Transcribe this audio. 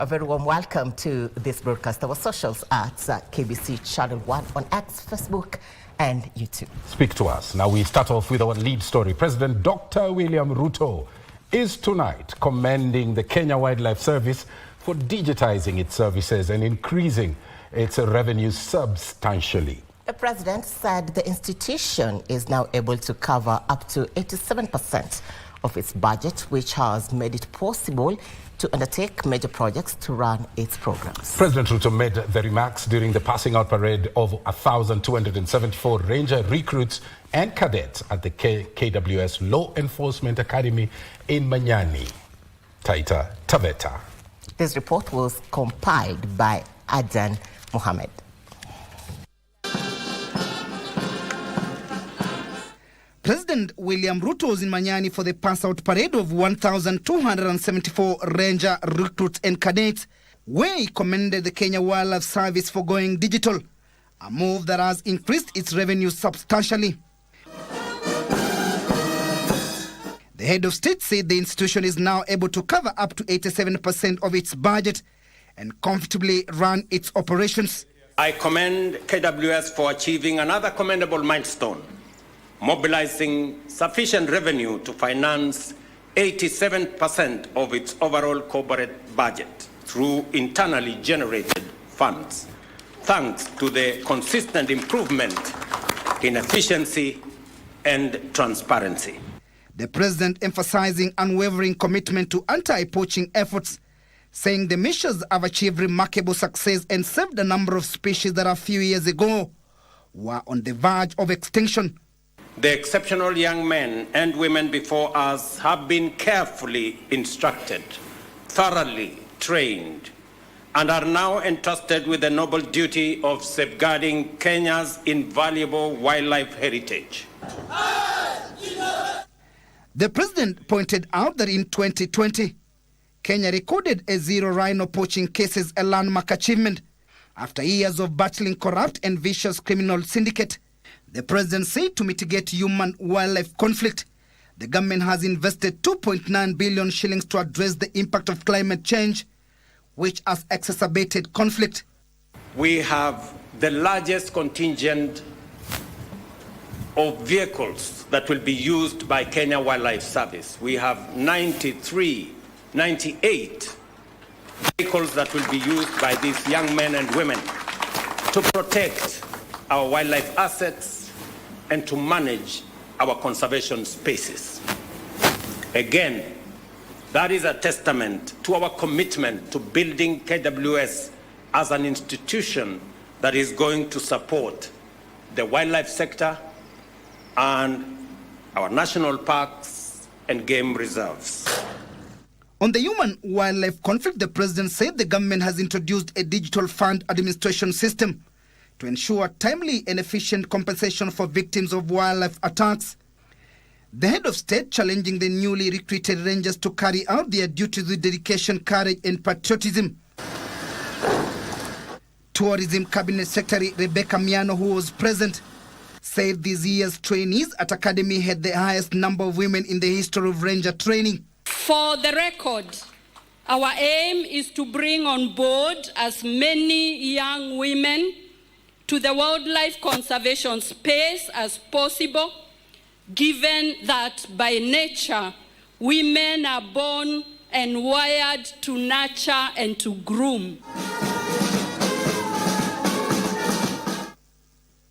A very warm welcome to this broadcast. Our socials at KBC Channel 1 on X, Facebook and YouTube. Speak to us. Now we start off with our lead story. President Dr. William Ruto is tonight commending the Kenya Wildlife Service for digitizing its services and increasing its revenue substantially. The president said the institution is now able to cover up to 87% of its budget, which has made it possible to undertake major projects to run its programs. President Ruto made the remarks during the passing out parade of 1,274 Ranger recruits and cadets at the KWS Law Enforcement Academy in Manyani, Taita-Taveta. This report was compiled by Adan Mohammed. President William Ruto was in Manyani for the pass-out parade of 1,274 Ranger recruits and cadets, where he commended the Kenya Wildlife Service for going digital, a move that has increased its revenue substantially. The head of state said the institution is now able to cover up to 87% of its budget and comfortably run its operations. I commend KWS for achieving another commendable milestone, mobilizing sufficient revenue to finance 87% of its overall corporate budget through internally generated funds, thanks to the consistent improvement in efficiency and transparency. The president emphasizing unwavering commitment to anti-poaching efforts, saying the measures have achieved remarkable success and saved a number of species that a few years ago were on the verge of extinction. The exceptional young men and women before us have been carefully instructed, thoroughly trained, and are now entrusted with the noble duty of safeguarding Kenya's invaluable wildlife heritage. The president pointed out that in 2020, Kenya recorded a zero rhino poaching cases, a landmark achievement, after years of battling corrupt and vicious criminal syndicate. The president said to mitigate human-wildlife conflict, the government has invested 2.9 billion shillings to address the impact of climate change, which has exacerbated conflict. We have the largest contingent of vehicles that will be used by Kenya Wildlife Service. We have 98 vehicles that will be used by these young men and women to protect our wildlife assets and to manage our conservation spaces. Again, that is a testament to our commitment to building KWS as an institution that is going to support the wildlife sector and our national parks and game reserves. On the human-wildlife conflict, the president said the government has introduced a digital fund administration system to ensure timely and efficient compensation for victims of wildlife attacks. The head of state challenging the newly recruited rangers to carry out their duties with dedication, courage and patriotism. Tourism Cabinet Secretary Rebecca Miano, who was present, said this year's trainees at Academy had the highest number of women in the history of ranger training. For the record, our aim is to bring on board as many young women to the wildlife conservation space as possible, given that by nature, women are born and wired to nurture and to groom.